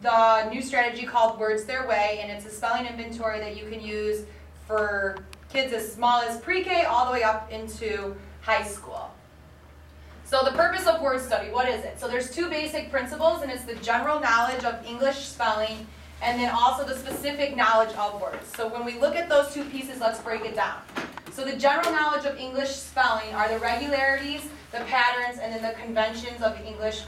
the new strategy called Words Their Way, and it's a spelling inventory that you can use for kids as small as pre-K all the way up into high school. So the purpose of word study, what is it? So there's two basic principles, and it's the general knowledge of English spelling and then also the specific knowledge of words. So when we look at those two pieces, let's break it down. So the general knowledge of English spelling are the regularities, the patterns, and then the conventions of English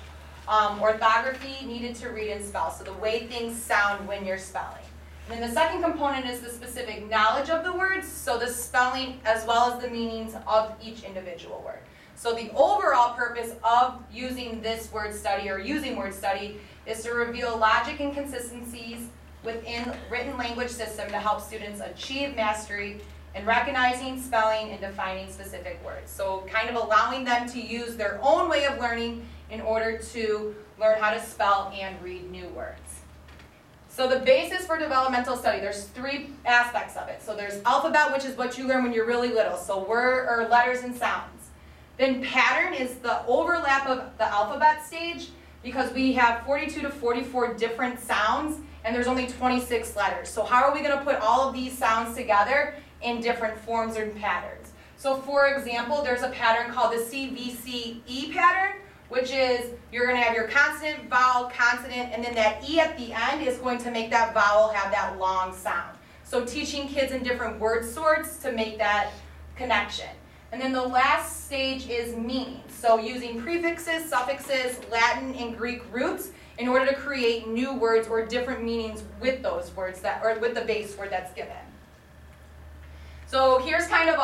orthography needed to read and spell. So the way things sound when you're spelling. And then the second component is the specific knowledge of the words, so the spelling as well as the meanings of each individual word. So the overall purpose of using this word study or using word study is to reveal logic and consistencies within written language system to help students achieve mastery in recognizing, spelling, and defining specific words. So kind of allowing them to use their own way of learning in order to learn how to spell and read new words. So the basis for developmental study, there's three aspects of it. So there's alphabet, which is what you learn when you're really little, so word or letters and sounds. Then pattern is the overlap of the alphabet stage, because we have 42 to 44 different sounds, and there's only 26 letters. So how are we going to put all of these sounds together in different forms and patterns? So for example, there's a pattern called the CVCE pattern, which is you're going to have your consonant, vowel, consonant, and then that E at the end is going to make that vowel have that long sound. So teaching kids in different word sorts to make that connection. And then the last stage is meaning. So using prefixes, suffixes, Latin, and Greek roots in order to create new words or different meanings with those words or with the base word that's given. So here's kind of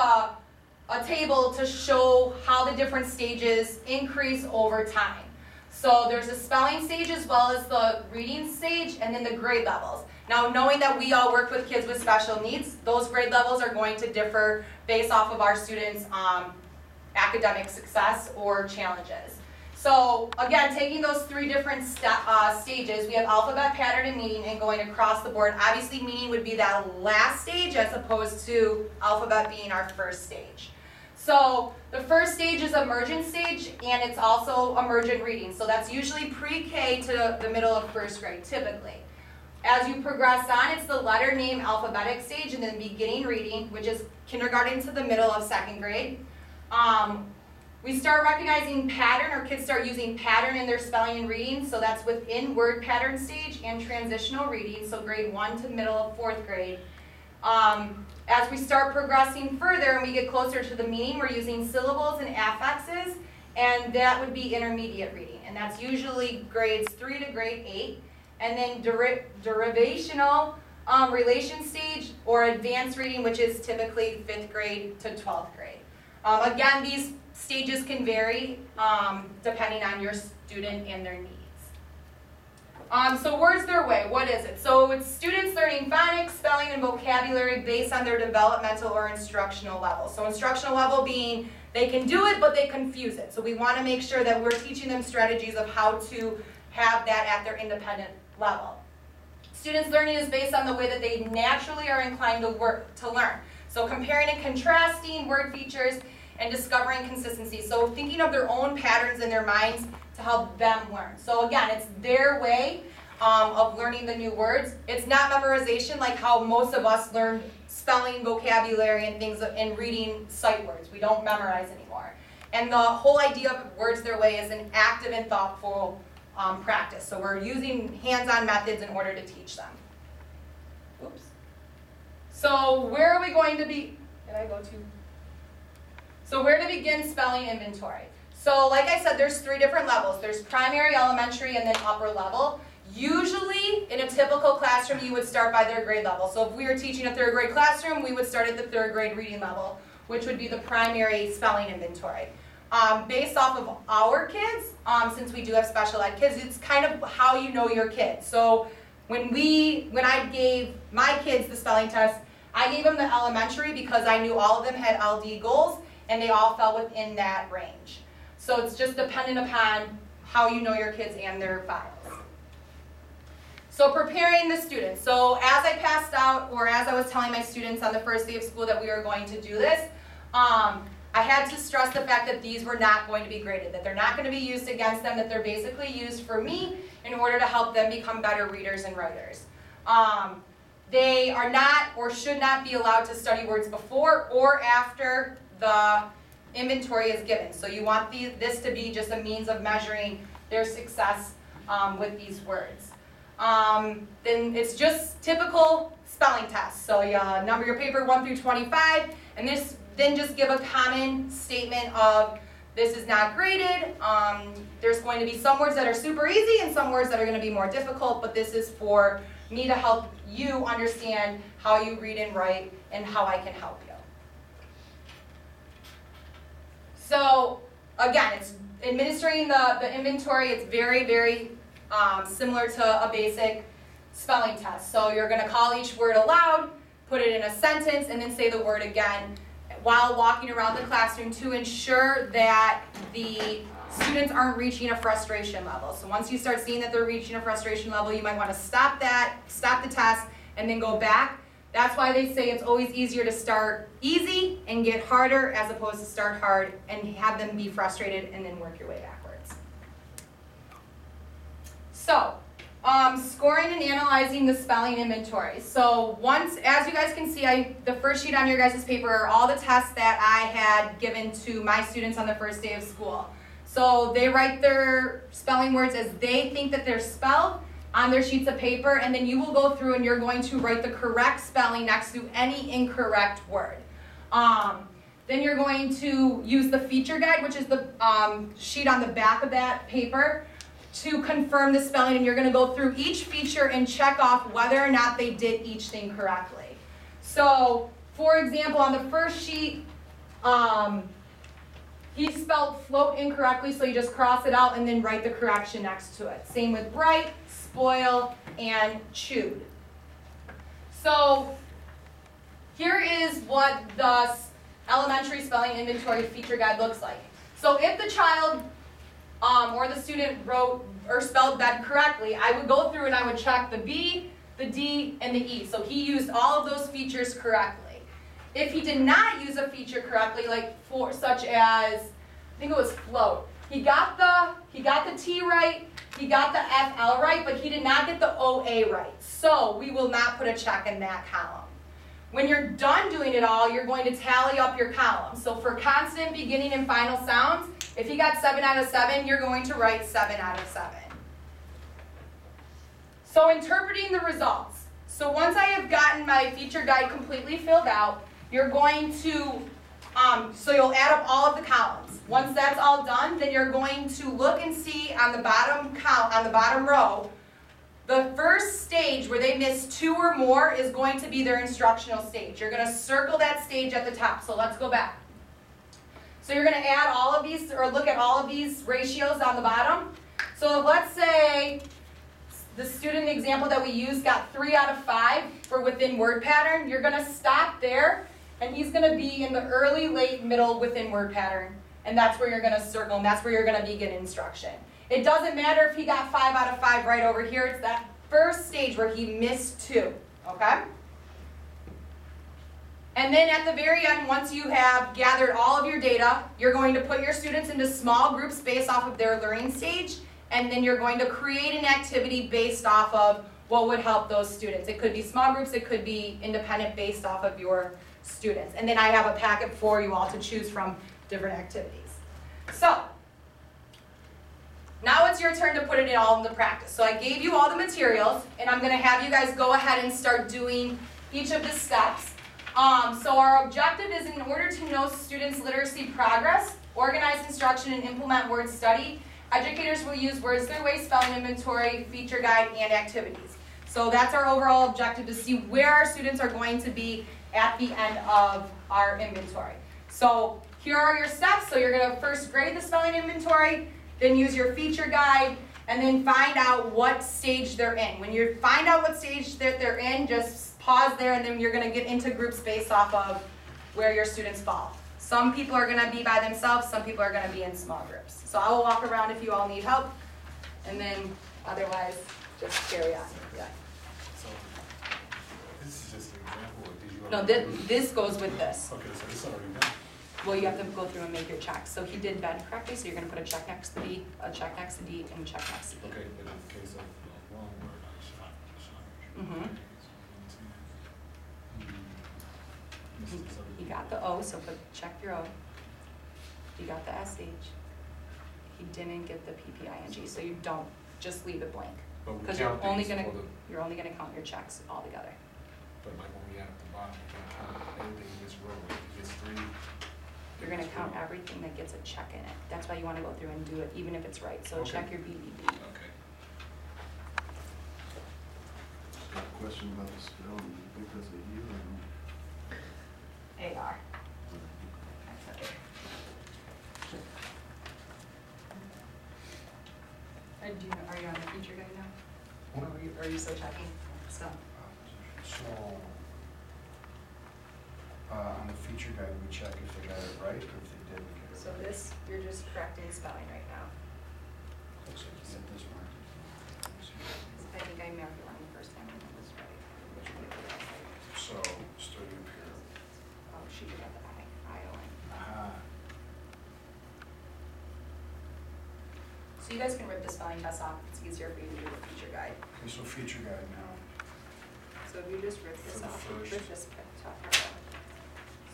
a table to show how the different stages increase over time. So there's a spelling stage as well as the reading stage and then the grade levels. Now, knowing that we all work with kids with special needs, those grade levels are going to differ based off of our students' academic success or challenges. So again, taking those three different stages, we have alphabet, pattern, and meaning, and going across the board. Obviously, meaning would be that last stage as opposed to alphabet being our first stage. So the first stage is emergent stage, and it's also emergent reading. So that's usually pre-K to the middle of first grade, typically. As you progress on, it's the letter name alphabetic stage, and then beginning reading, which is kindergarten to the middle of second grade. We start recognizing pattern, or kids start using pattern in their spelling and reading, so that's within word pattern stage and transitional reading, so grade 1 to middle of 4th grade. As we start progressing further and we get closer to the meaning, we're using syllables and affixes, and that would be intermediate reading, and that's usually grades 3 to grade 8. And then derivational relation stage or advanced reading, which is typically 5th grade to 12th grade. Again, these stages can vary depending on your student and their needs. So Words Their Way, what is it? So it's students learning phonics, spelling, and vocabulary based on their developmental or instructional level. So instructional level being they can do it, but they confuse it. So we want to make sure that we're teaching them strategies of how to have that at their independent level. Students' learning is based on the way that they naturally are inclined to learn. So comparing and contrasting word features and discovering consistency. So thinking of their own patterns in their minds to help them learn. So again, it's their way of learning the new words. It's not memorization like how most of us learn spelling, vocabulary, and things in reading sight words. We don't memorize anymore. And the whole idea of Words Their Way is an active and thoughtful practice. So we're using hands-on methods in order to teach them. Oops. So where are we going to be? Did I go to? So where to begin spelling inventory? So like I said, there's 3 different levels. There's primary, elementary, and then upper level. Usually, in a typical classroom, you would start by their grade level. So if we were teaching a 3rd grade classroom, we would start at the 3rd grade reading level, which would be the primary spelling inventory. Based off of our kids, since we do have special ed kids, it's kind of how you know your kids. So when I gave my kids the spelling test, I gave them the elementary because I knew all of them had LD goals and they all fell within that range. So it's just dependent upon how you know your kids and their files. So preparing the students. So as I passed out, or as I was telling my students on the first day of school that we were going to do this, I had to stress the fact that these were not going to be graded, that they're not going to be used against them, that they're basically used for me in order to help them become better readers and writers. They are not or should not be allowed to study words before or after the inventory is given. So you want this to be just a means of measuring their success with these words. Then it's just typical spelling tests. So you number your paper 1 through 25, and then just give a common statement of this is not graded. There's going to be some words that are super easy and some words that are going to be more difficult, but this is for me to help you understand how you read and write and how I can help you. So again, it's administering the inventory. It's very, very similar to a basic spelling test. So you're going to call each word aloud, put it in a sentence, and then say the word again while walking around the classroom to ensure that the students aren't reaching a frustration level. So once you start seeing that they're reaching a frustration level, you might want to stop the test, and then go back. That's why they say it's always easier to start easy and get harder as opposed to start hard and have them be frustrated and then work your way backwards. So, scoring and analyzing the spelling inventory. So once, as you guys can see, the first sheet on your guys' paper are all the tests that I had given to my students on the first day of school. So they write their spelling words as they think that they're spelled on their sheets of paper, and then you will go through and you're going to write the correct spelling next to any incorrect word. Then you're going to use the feature guide, which is the sheet on the back of that paper, to confirm the spelling, and you're going to go through each feature and check off whether or not they did each thing correctly. So, for example, on the first sheet, he spelled float incorrectly, so you just cross it out and then write the correction next to it. Same with bright, spoil, and chewed. So here is what the elementary spelling inventory feature guide looks like. So if the child or the student wrote or spelled that correctly, I would go through and I would check the B, the D, and the E. So he used all of those features correctly. If he did not use a feature correctly, like such as, I think it was float, he got the T right, he got the FL right, but he did not get the OA right. So we will not put a check in that column. When you're done doing it all, you're going to tally up your columns. So for consonant, beginning, and final sounds, if he got 7 out of 7, you're going to write 7 out of 7. So interpreting the results. So once I have gotten my feature guide completely filled out, you're going to, so you'll add up all of the columns. Once that's all done, then you're going to look and see on the bottom row, the first stage where they miss 2 or more is going to be their instructional stage. You're going to circle that stage at the top. So let's go back. So you're going to add all of these, or look at all of these ratios on the bottom. So let's say the student example that we used got 3 out of 5 for within word pattern. You're going to stop there, and he's going to be in the early, late, middle within word pattern. And that's where you're going to circle, and that's where you're going to begin instruction. It doesn't matter if he got 5 out of 5 right over here. It's that first stage where he missed 2, okay? And then at the very end, once you have gathered all of your data, you're going to put your students into small groups based off of their learning stage, and then you're going to create an activity based off of what would help those students. It could be small groups, it could be independent based off of your students. And then I have a packet for you all to choose from different activities. So, now it's your turn to put it all into practice. So I gave you all the materials, and I'm going to have you guys go ahead and start doing each of the steps. So our objective is, in order to know students' literacy progress, organize instruction, and implement word study, educators will use Words Their Way, spelling inventory, feature guide, and activities. So that's our overall objective, to see where our students are going to be at the end of our inventory. So here are your steps. So you're going to first grade the spelling inventory, then use your feature guide, and then find out what stage they're in. When you find out what stage that they're in, just pause there, and then you're going to get into groups based off of where your students fall. Some people are going to be by themselves, some people are going to be in small groups. So I will walk around if you all need help, and then otherwise, just carry on. Yeah. So this is just an example, or did you No, this goes with this. Okay, so this already done. Well, you have to go through and make your checks. So he did bed correctly, so you're gonna put a check next to B, a check next to D, and a check next to E. Okay, but in the case of one word, I shot. Mm-hmm. He got the O, so check your O. He got the SH. He didn't get the PPING, so you don't, just leave it blank. But we Because count these for the, you're only gonna count your checks all together. but like when we add at the bottom, we can count everything in this row, if it gets 3. You're gonna count everything that gets a check in it. That's why you wanna go through and do it, even if it's right. So Okay. check your BEB. Okay. Got a question about the spelling, because of you and. AR. Are you on the feature guide now? Or are you still checking? Still. So, on the feature guide, we check if they got it right or if they didn't get it So right. this, you're just correcting spelling right now. Looks like you got this marked. I think I marked it wrong the first time and it was right. Which one did I write? So, starting up here. Oh, she did have the I-O-N. Aha. So you guys can rip the spelling test off. It's easier for you to do the feature guide. Okay, so feature guide now. So if you just rip this For the off, first. rip this top part off.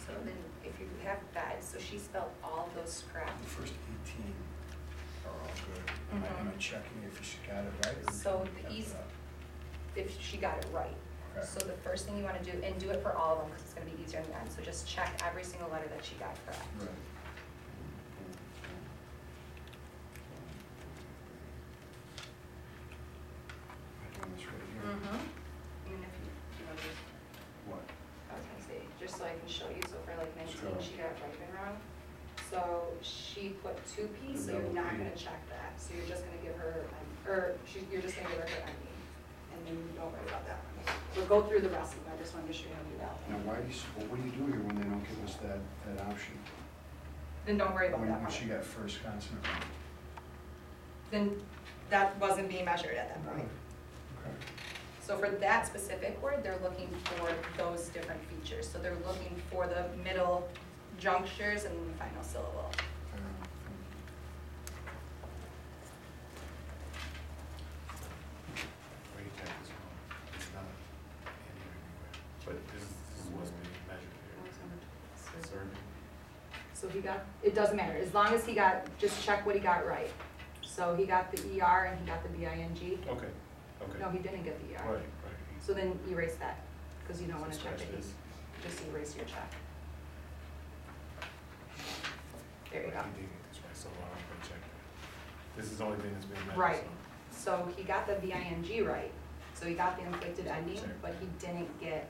So then if you have bed, so she spelled all of those The correct. first 18 are all good. Am I checking if she got it right or? So did the we easy- F If she got it right. it up? Okay. So the first thing you wanna do, and do it for all of them, because it's gonna be easier in the end, so just check every single letter that she got correct. Right. Am I doing this right here? Even if you know, just, What? I was gonna say, just so I can show you, so for like 19, Sure. she got right and wrong. So she put 2P, so you're not gonna check that, so you're just gonna give her, you're just gonna give her her ending, and then don't worry about that one. We'll go through the rest of them, I just wanted to show you how to do that Now, one. what do you do here when they don't give us that option? Then don't worry about When that when part. she got first consonant? Then that wasn't being measured at that point. Okay. So for that specific word, they're looking for those different features. So they're looking for the middle junctures and the final syllable. Wait, that is wrong. It's not in here anywhere. But this is what's being measured here. Serving. So he got, it doesn't matter, as long as he got, just check what he got right. So he got the ER and he got the BING. Okay, okay. No, he didn't get the ER. Right, right. So then erase that, because you don't want to So check scratch it. this. Just erase your check. There you go. He did get this right, so I'm gonna check that. This is the only thing that's being measured, Right. so. So he got the BING right, so he got the inflected ending, Check. but he didn't get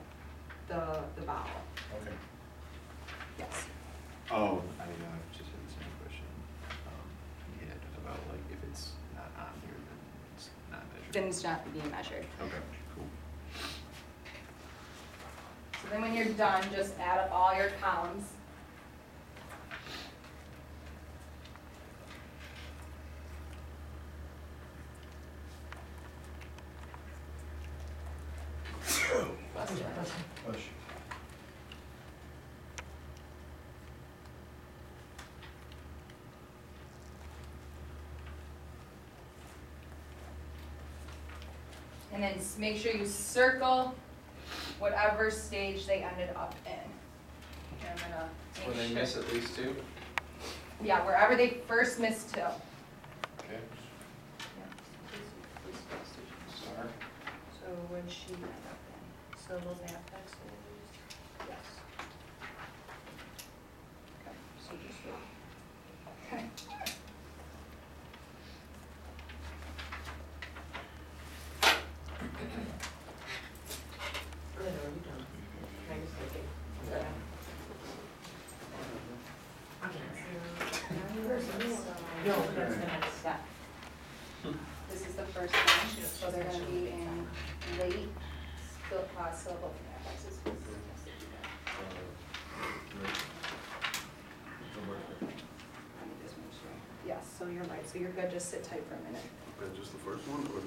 the vowel. Okay. Yes. Oh, I just had the same question. He had about like if it's not on here, then it's not measured. Then it's not being measured. Okay, cool. So then when you're done, just add up all your columns. Bless you. And then make sure you circle whatever stage they ended up in. And I'm gonna make When they sure- miss at least 2? Yeah, wherever they first missed two. Okay. Star. So would she end up in? So those apex stages? Yes. Okay, so just, okay. Good, are you done? Can I just take it? Yeah. No, that's the next step. This is the first one, so they're gonna be in late syllable affixes. Let me just make sure. Yes, so you're right, so you're good, just sit tight for a minute. Just the first one or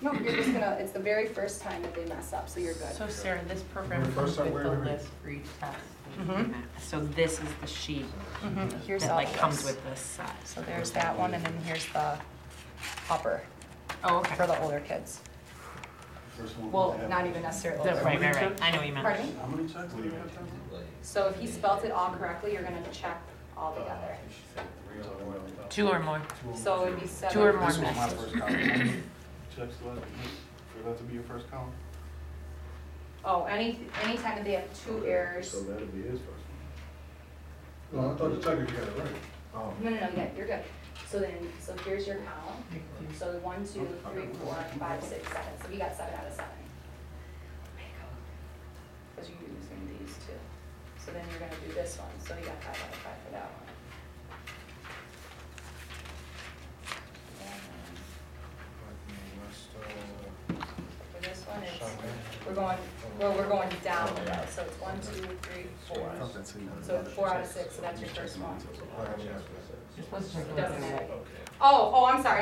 No, you're just gonna, it's the very first time that they mess up, so you're good. So Sarah, this program Wait, comes first time, with wait, the wait, wait. list for each test. Mhm. So this is the sheet Here's that all like the comes lists. with this set. So there's that one, and then here's the upper Oh, for okay. the older kids. First one. Well, not even necessarily older. Right, right, right. I know what you meant. Pardon me? How many checks do you have to do? So if he spelt it all correctly, you're gonna check all together. Two or more. So it'd be seven. Two or more This was my messes. first column. How many checks do I have to make for that to be your first column? Oh, anytime that they have two errors. So that'd be his first one. No, I thought the technical got it right. Oh. No, yeah, you're good. So then, so here's your column. So 1, 2, 3, 4, 5, 6, 7. So we got 7 out of 7. Because you're using these two. So then you're gonna do this one. So you got 5 out of 5 for that one. For this one, it's, we're going down the row. So it's 1, 2, 3, 4. So it's 4 out of 6, so that's your first one. It doesn't matter. Oh, I'm sorry.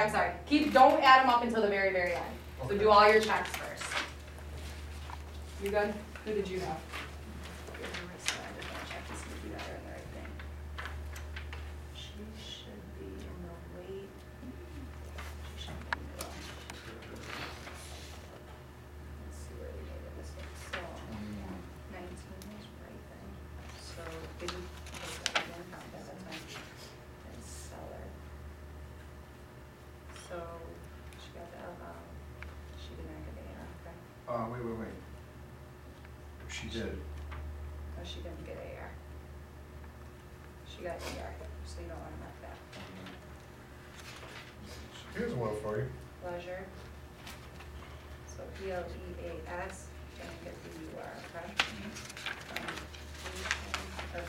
Don't add them up until the very, very end. So do all your checks first. You good? Who did you have? Give her a side, I'm gonna check to see if you got her in the right thing. She should be in the late. She should be in the middle. Let's see where we made it this week. So, 19 is right then. So, did you, okay, that's fine. And seller. So, she got the, she did not get the AR, okay? Wait. She did. No, she didn't get AR. She got ER, so you don't want to mark that. Here's one for you. Pleasure. So PLEAS, didn't get the UR, okay? Or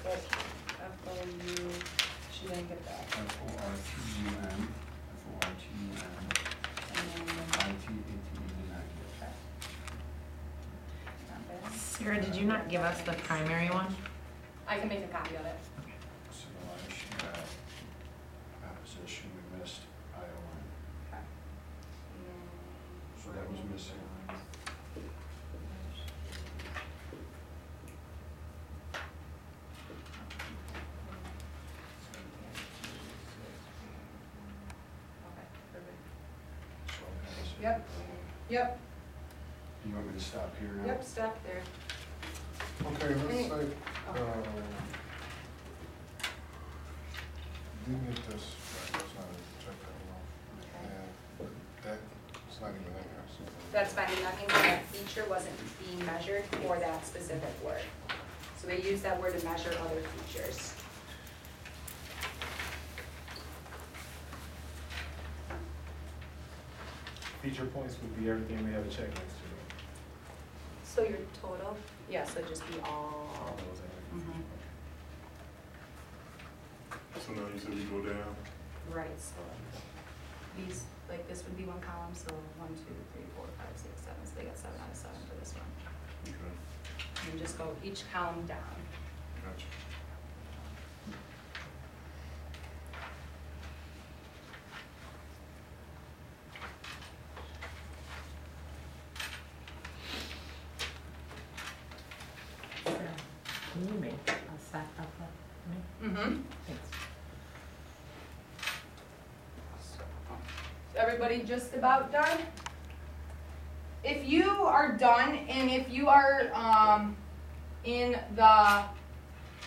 FOU, she didn't get that. F-O-R-T-U-M, And then, F-O-R-T-U-M, okay. Not bad. Sarah, did you not give us the primary one? I can make a copy of it. Civil line, she got opposition, we missed Iowa. Okay. So that was missing. Okay, perfect. So that was- Yep, Do you want me to stop here now? yep, stop there. Okay, let's say, Oh. didn't get this, right, that's not a check that well. Okay. And that's not even in there, so. That's fine, and that means that feature wasn't being measured for that specific word. So they use that word to measure other features. Feature points would be everything we have a check next to. So your total? Yeah, so just be all. All those items. Mhm. So now you said we go down, Right, so these, like this would be one column, so 1, 2, 3, 4, 5, 6, 7, so they got 7 out of 7 for this one. okay, And just go each column down. gotcha. Sarah, can you make a set of that for me? Mm-hmm. Thanks. Everybody just about done? If you are done and if you are in the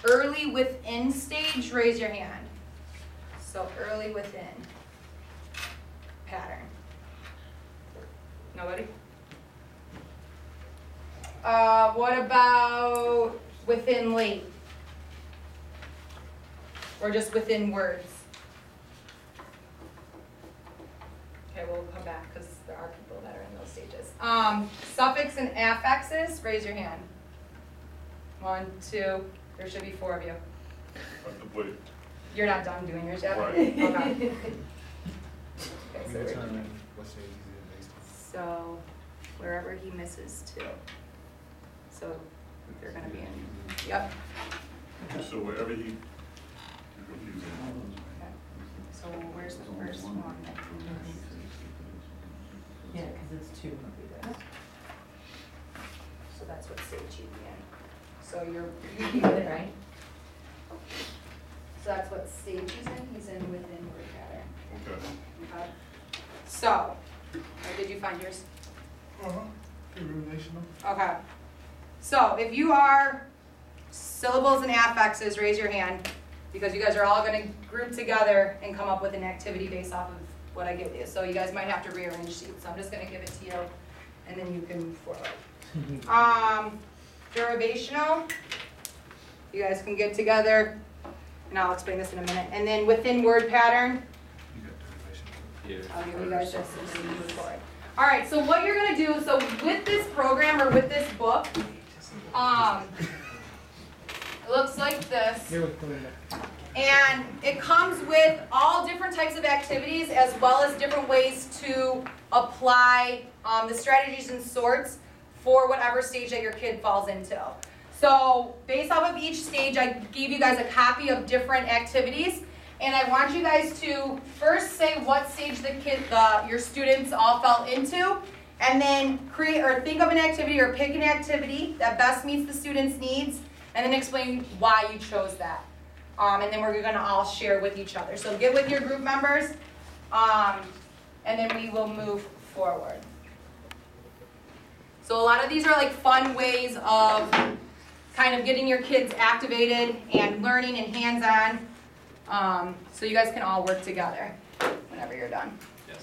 early within stage, raise your hand. So early within pattern. Nobody? What about within late? Or just within words? Okay, we'll come back because there are people that are in those stages. Suffix and affixes, raise your hand. 1, 2, there should be 4 of you. Wait, You're not done doing yours yet? Right. Okay. Okay, We so raise your determine hand. what stage he's in based on. So wherever he misses 2. So they're gonna be in, yep. so wherever he, you're confusing. Okay. So where's the first one? Yeah, because it's 2 movies. So that's what stage you'd be in. So You got it right? So that's what stage he's in. He's in within word pattern. Okay. Okay. So, did you find yours? Relational. Okay. So if you are syllables and affixes, raise your hand, because you guys are all gonna group together and come up with an activity based off of what I give you. So you guys might have to rearrange sheets, so I'm just gonna give it to you, and then you can move forward. Derivational, you guys can get together, and I'll explain this in a minute. And then within word pattern, You got derivation. Yeah. I'll give you guys this and then you move forward. All right, so what you're gonna do, so with this program or with this book, it looks like this. You're with Belinda. And it comes with all different types of activities as well as different ways to apply the strategies and sorts for whatever stage that your kid falls into. So based off of each stage, I gave you guys a copy of different activities. And I want you guys to first say what stage your students all fell into, and then create or think of an activity or pick an activity that best meets the students' needs, and then explain why you chose that. And then we're gonna all share with each other. So get with your group members, and then we will move forward. So a lot of these are like fun ways of kind of getting your kids activated and learning and hands-on. So you guys can all work together whenever you're done. Yes.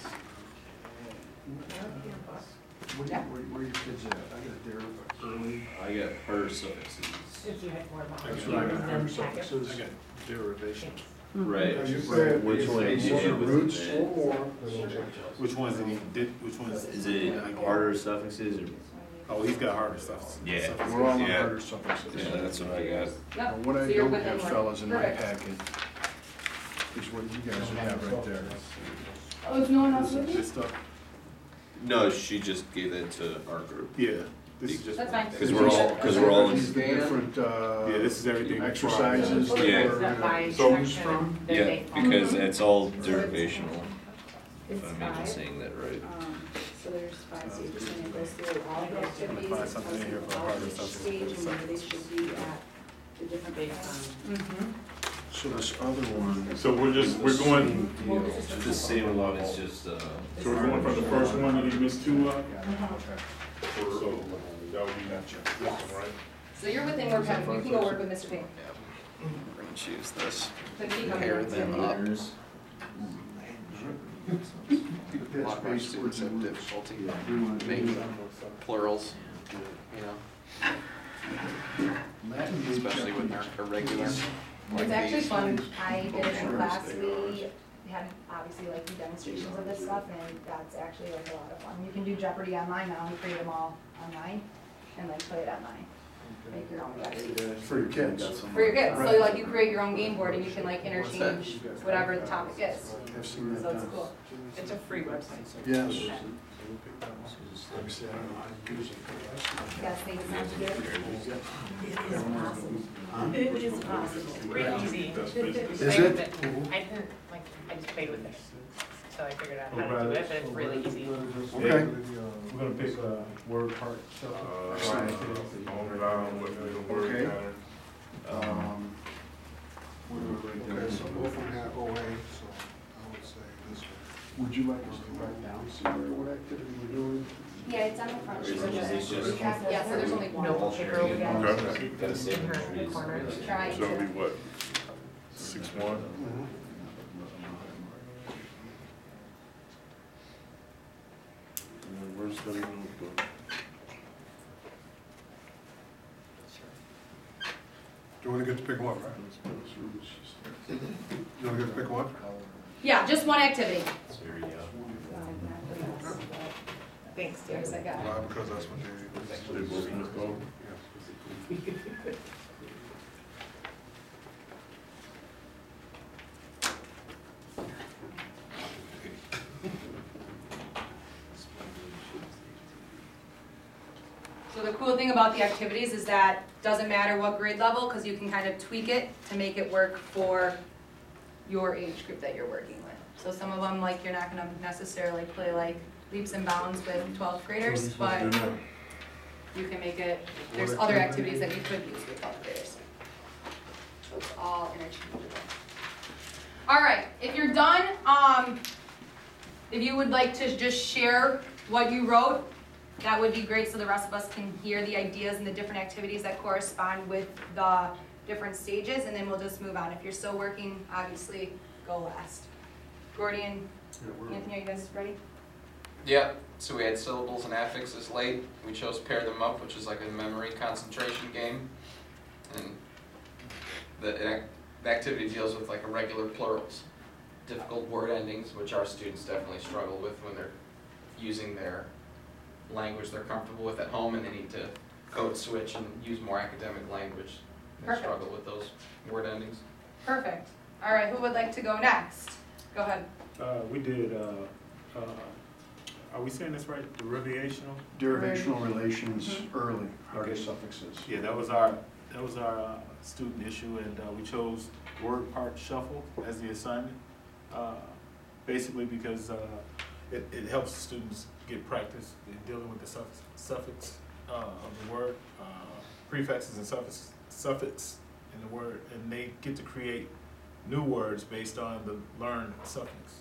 Where your kids at? I got there early. I got her suffixes. If you had more than That's one. what I got. And then Her packet. suffixes. I got derivation. Right. Are you Right. saying Which is one it is these are it? roots? Which ones did he, which ones? Is it harder suffixes or? Oh, he's got harder stuff. Yeah. We're all on Yeah. harder suffixes. Yeah, that's what I got. Yep. Now, what I So you're don't within have, one. fellas, in my Perfect. packet is what you guys have right there. Oh, is no one else with This you? stuff, No, she just gave it to our group. yeah, this is just. That's fine. Cause we're all in. These are the different, Yeah, this is everything. exercises that Yeah. Is that by we're So- choose from. Then Yeah, they follow. because it's all derivational, It's if I'm even five. saying that right. So there's five stages, and it goes through all the activities, Find it something tells in here you for all harder each stuff. stage and where they should be at the different Based points. on. Mm-hmm. So this other one. So we're going, It's the same one, it's just, so we're going from the first one that you missed two of? Okay. So that would be this one, right? So you're within word pattern. You can go work with Mr. Payne. we're gonna choose this. But keep coming. Pair them up. That's Lot more based students have on- difficulty making plurals, you know, Latin especially when they're irregular. It's actually fun. I did it in class. We had obviously like do demonstrations of this stuff, and that's actually like a lot of fun. You can do Jeopardy online now. We create them all online and like play it online. Make your own guys. For your kids. For your kids. So like you create your own game board and you can like interchange whatever the topic is. I've seen that So it's done. cool. It's a free website. Yes. You guys think it sounds good? It is possible. It's pretty easy. Is Played it? with I didn't, like, I just played with it. So I figured out how to do it, but it's really easy. Okay. We're gonna pick a word part. Long down with the word Okay. pattern. Okay, so both of them have OA, so I would say this one. Would you like us to write down, see what activity we're doing? Yeah, it's on the front sheet. It's just- Yeah, so there's only one. No paper over there. Okay. Gotta save In her trees. corner. Try So it'll be to. what? 6-1? Where's the notebook? You wanna get to pick one, right? You wanna get to pick one? Yeah, just one activity. There you go. Thanks, dear. There's I got it. Because that's what they. They both missed out. So the cool thing about the activities is that doesn't matter what grade level, because you can kind of tweak it to make it work for your age group that you're working with. So some of them, like, you're not gonna necessarily play like leaps and bounds with 12th graders, but you can make it, there's other activities that you could use with 12th graders. So it's all interchangeable. All right, if you're done, if you would like to just share what you wrote, that would be great so the rest of us can hear the ideas and the different activities that correspond with the different stages, and then we'll just move on. If you're still working, obviously, go last. Gordy and Anthony, are you guys ready? Yeah, so we had syllables and affixes late. We chose pair them up, which is like a memory concentration game. And the activity deals with like irregular plurals, difficult word endings, which our students definitely struggle with when they're using their language they're comfortable with at home and they need to code switch and use more academic language. They Perfect. struggle with those word endings. Perfect. All right, who would like to go next? Go ahead. We did, are we saying this right? Derivational? Derivational relations early, harder Okay. suffixes. Yeah, that was our student issue, and we chose word part shuffle as the assignment. Basically because it helps students get practice in dealing with the suffix of the word, prefixes and suffix in the word, and they get to create new words based on the learned suffix.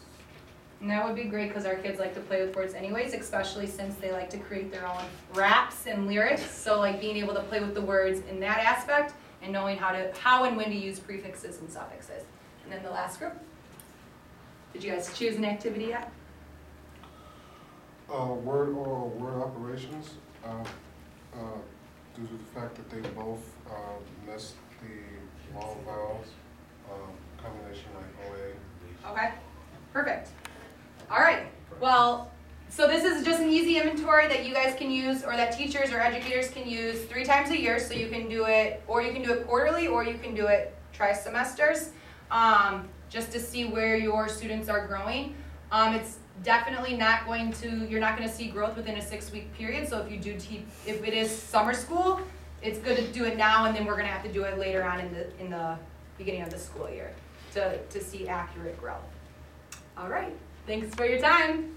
And that would be great because our kids like to play with words anyways, especially since they like to create their own raps and lyrics. So like being able to play with the words in that aspect and knowing how and when to use prefixes and suffixes. And then the last group. Did you guys choose an activity yet? Word or word operations, due to the fact that they both missed the long vowels, combination like OA. Okay, perfect. All right, well, so this is just an easy inventory that you guys can use or that teachers or educators can use 3 times a year. So you can do it, or you can do it quarterly, or you can do it tri-semesters, just to see where your students are growing. It's definitely not going to, you're not going to see growth within a 6-week period. So if you do, if it is summer school, it's good to do it now, and then we're going to have to do it later on in the beginning of the school year to see accurate growth. All right, thanks for your time.